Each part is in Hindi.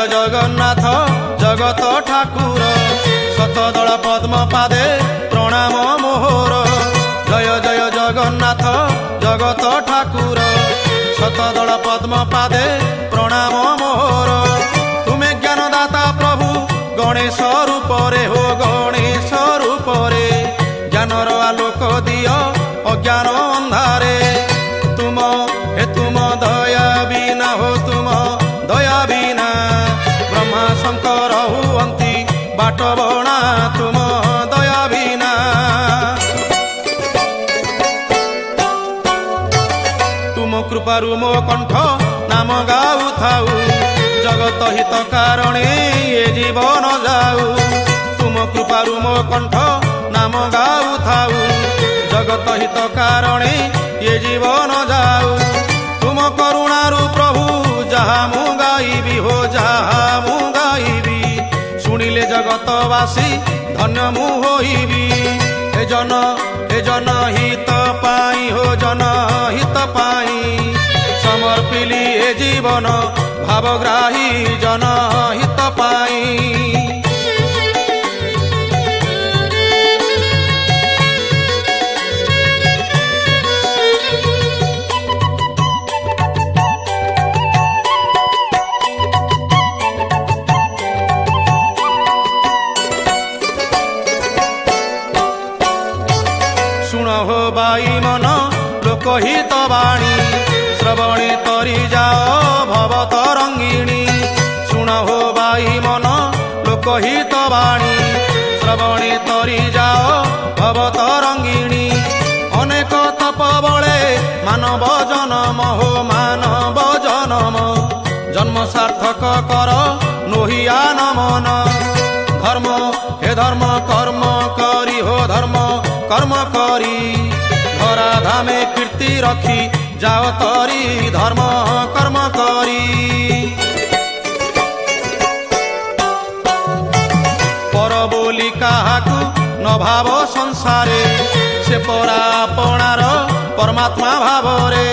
जगन्नाथ जगत ठाकुर शतदल पद्म पादे प्रणाम मोहर। जय जय जगन्नाथ जगत ठाकुर शतदल पद्म पादे प्रणाम मोहर। तुमे ज्ञानदाता प्रभु गणेश रूपरे हो गणेश रूपरे ज्ञानर आलोक दियो अज्ञान अंधारे। तुम दया बिना हो तुम दया बिना ब्रह्मा शंकर हुअंती बाट बणा तुम दया बिना। तुम कृपारु मो कंठ नाम गाऊ थाऊ जगत हित कारणे ये जीवन जाऊ। तुम कृपारु मो कंठ नाम गाऊ थाऊ जगत हित कारणे ये जीवन जाऊ। तुम करुणारु प्रभु जहा मु गाइबी हो जहा मु गाइबी शुणिले जगतवासी धन्य मु होइबी। हे जन हित पाई हो जन हित पाई समर्पिली ए जीवन भावग्राही जन हित पाई। शुण हो बाई मन लोकहित वाणी श्रवणे तरी जाओ भव तरंगिणी। शुण हो बाई मन लोकहित वाणी श्रवणे तरी जाओ भव तरंगिणी। अनेक तप बळे मानव जन्म हो मानव जन्म जन्म सार्थक कर नोहिया नमन। धर्म हे धर्म कर्म करी हो धर्म कर्म करी धरा धामे कीर्ति रखी जाओ तरी धर्म कर्म करी। पर बोली काहाकू न भाव संसारे से परा अपनार परमात्मा भावरे।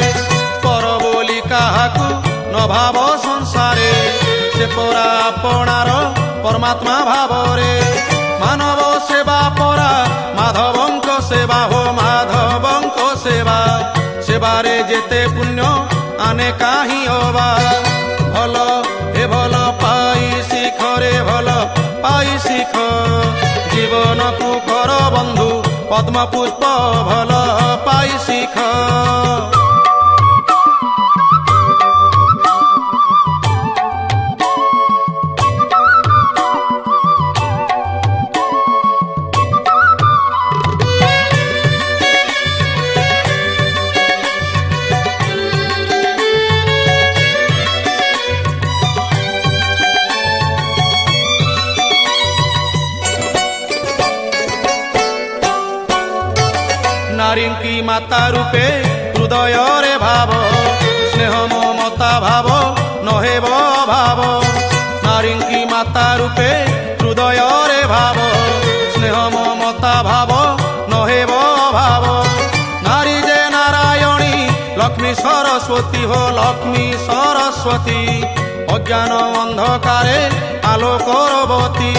पर बोली काहाकू न भाव संसारे से परा अपनार परमात्मा भावरे। मानव सेवा परा माधवंक सेवा हो माधवंक सेवा सेवारे जेते पुण्य आने काही अबा। भल हे भल पाई शिख रे भल पाई शिख जीवन को कर बंधु पद्म पुष्प भल पाई शिख। नारी की माता रूपे हृदय रे भाव स्नेह ममता भाव नहेब भाव। नारी की माता रूपे हृदय रे भाव स्नेह ममता भाव नहेब भाव। नारी जे नारायणी लक्ष्मी सरस्वती हो लक्ष्मी सरस्वती अज्ञान अंधकारे आलोकरवती।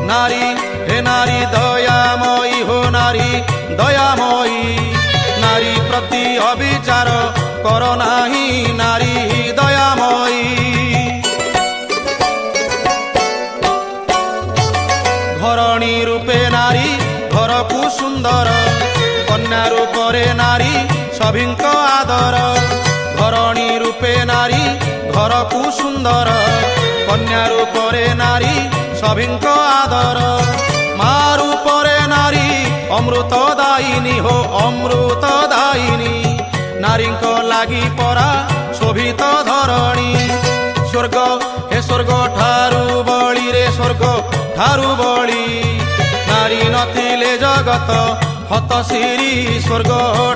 नारी हे नारी दयामयी हो नारी दयामयी नारी प्रति अविचार कर नाही नारी दयामयी। घरणी रूपे नारी घर को सुंदर कन्या रूपरे नारी सभिंक आदर। घरणी रूपे नारी घर को सुंदर कन्या रूपरे नारी सभिंक आदर। माँ रूपरे नारी अमृतदायिनी हो अमृतदायिनी नारी को लागी परा शोभित धरणी। स्वर्ग हे स्वर्ग ठारू बळी रे स्वर्ग ठारू बळी नारी नथिले जगत हतशिरी स्वर्ग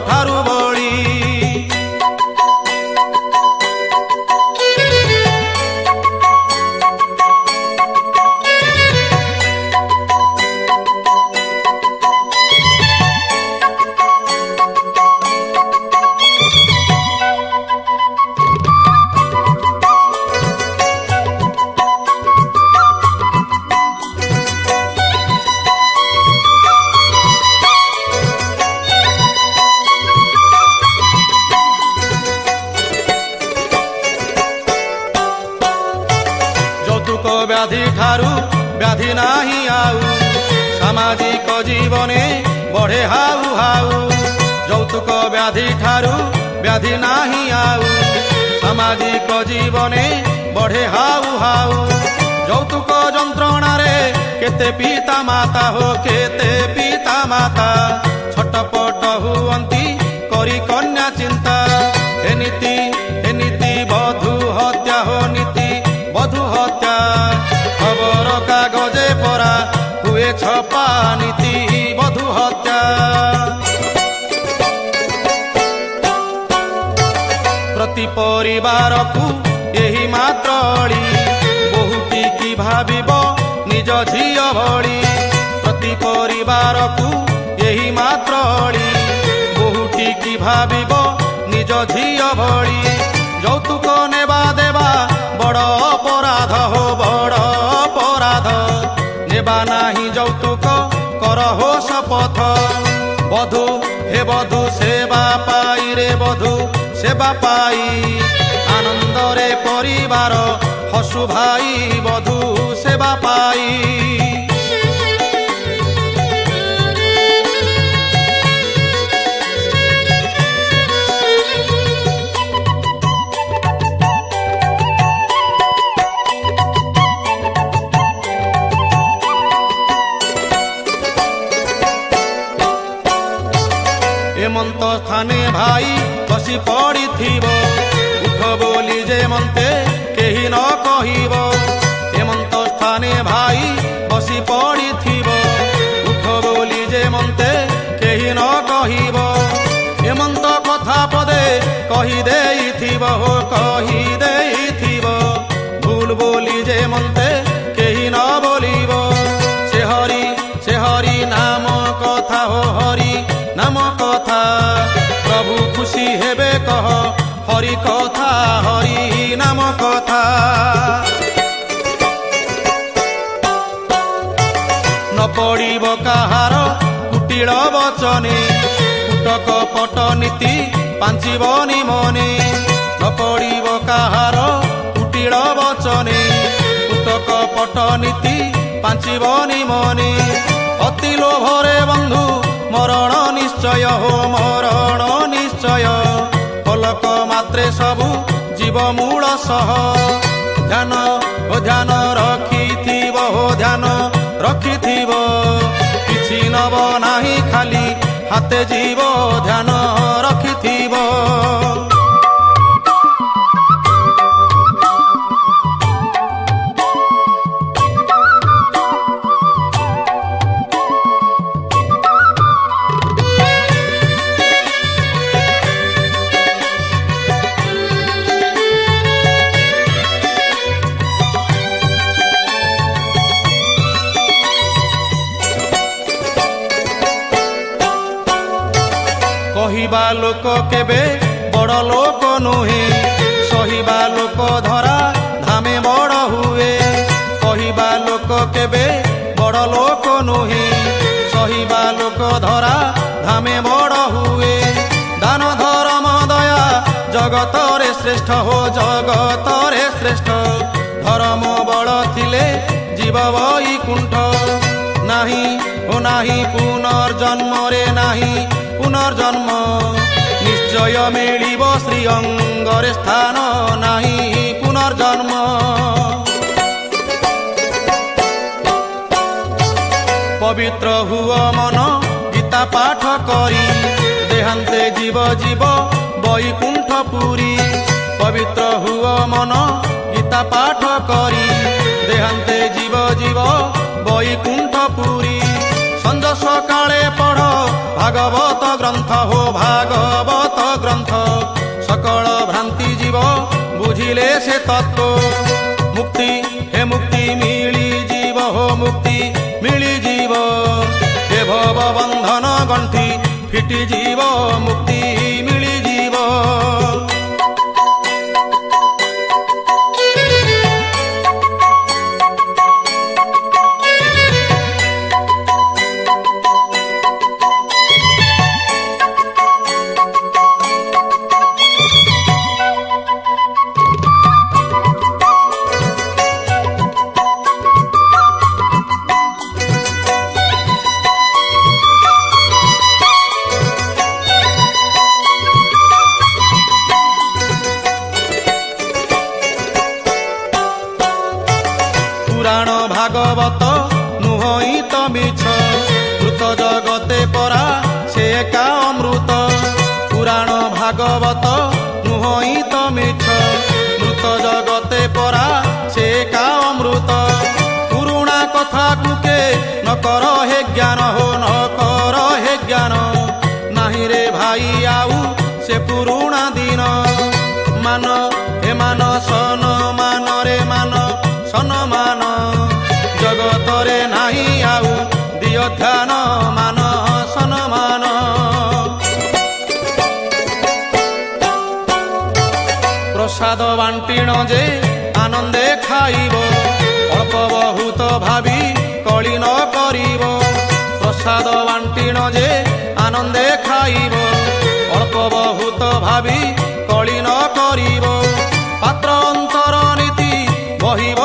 ठारू बळी। व्याधि ठारू व्याधि नाही आउ सामाजिक जीवने बढ़े हाउ हाउ যৌতুক व्याधि ठारू व्याधि नाही आउ सामाजिक जीवने बढ़े हाउ हाउ যৌতুক যন্ত্রণারে केते पिता माता हो केते पिता माता छटपट हुअंती करी कन्या चिंता हे नीति बधू हत्या हो नीति बधू हत्या खबर कागजे परा हुए छपा नीति बधू हत्या प्रति परिवार को यही मात्र अड़ी बहुटी की भाविब निज झियो भली प्रति परिवार को यही मात्र अड़ी बहुटी की भाविब निज झियो भली যৌতুক नेबा देबा बड़ अपराध हो बड़ अपराध नेबा नाही যৌতুক कर हो शपथ बधू हे बधू सेवा पाई रे बधू सेवा पाई आनंद रे परिवार हसु भाई बधू सेवा पाई हेमंत स्थाने भाई बसी पड़ी उठ बोली जे मनते केही न कहिब हेमंत स्थाने भाई बसी पड़ी उठ बोली जे मनते केही न कहिब हेमंत कथा पदे कही देइथिब हो कही देइथिब भूल बोली जे मनते केही न बोलिब से हरि नाम कथा हो हरि नाम कथा प्रभु खुशी हेबे कह हरि कथा हरि नाम कथा न पड़िब काहार कुटिल वचने कुटक पट नीति पांचिबनि मने न पड़िब काहार कुटिल वचने कुटक पट नीति पांचिबनि मने अति लोभरे बंधु मरण निश्चय हो मरण निश्चय पलक मात्रे सबु जीव मूल सह ध्यान हो ध्यान रखिथिब हो ध्यान रखिथिब किछि नब नाही खाली हाते जीव ध्यान रखिथिब कहिबा लोक केबे बड़ लोक नुहे सहिबा लोक धरा धामे बड़ हुए कहिबा लोक केबे बड़ लोक नुहे सहिबा लोक धरा धामे बड़ हुए दान धर्म दया जगत रे श्रेष्ठ हो जगत रे श्रेष्ठ धर्म बड़ थिले जीव वैकुंठ नाही हो नाही पुनर्जन्म रे नाही पुनर्जन्म निश्चय मिलिब श्री अंगरे स्थान नाही पुनर्जन्म पवित्र हुआ मन गीता पाठ करी देहांते जीव जीव वैकुंठपुरी पवित्र हुआ मन गीता पाठ करी देहांते जीव जीव वैकुंठपुरी संज सकाळे पढ़ भागवत ग्रंथ हो भागवत ग्रंथ सकल भ्रांति जीव बुझिले से तत्व मुक्ति हे मुक्ति मिली जीव हो मुक्ति मिली जीव हे भव बंधन गंठी फिटी जीव मुक्ति मिली जीव ଭାଗବତ ନୁହଁଇ ତ ମିଛ, ମୃତ ଜଗତେ ପରା ସେ ଏକା ଅମୃତ। ପୁରାଣ ଭାଗବତ ନୁହଁଇ ତ ମିଛ, ମୃତ ଜଗତେ ପରା ସେ ଏକା ଅମୃତ। ପୁରୁଣା କଥାକୁ କେ ନ କର ହେ ଜ୍ଞାନ, ହୋ ନ କର ହେ ଜ୍ଞାନ, ନାହିଁ ରେ ଭାଇ ଆଉ ସେ ପୁରୁଣା ଦିନ। ମାନ ହେ ମାନ ସନ ମାନ ରେ ମାନ ସନମାନ, ଜଗତରେ ନାହିଁ ଆଉ ଦିଅ ଧ୍ୟାନ ମାନ ସନମାନ। ପ୍ରସାଦ ବାଣ୍ଟିଣ ଯେ ଆନନ୍ଦେ ଖାଇବ, ଅଳ୍ପ ବହୁତ ଭାବି କଳି ନ କରିବ। ପ୍ରସାଦ ବାଣ୍ଟିଣ ଯେ ଆନନ୍ଦେ ଖାଇବ, ଅଳ୍ପ ବହୁତ ଭାବି କଳି ନ କରିବ। ପାତ୍ର ଅନ୍ତର ନୀତି ବହିବ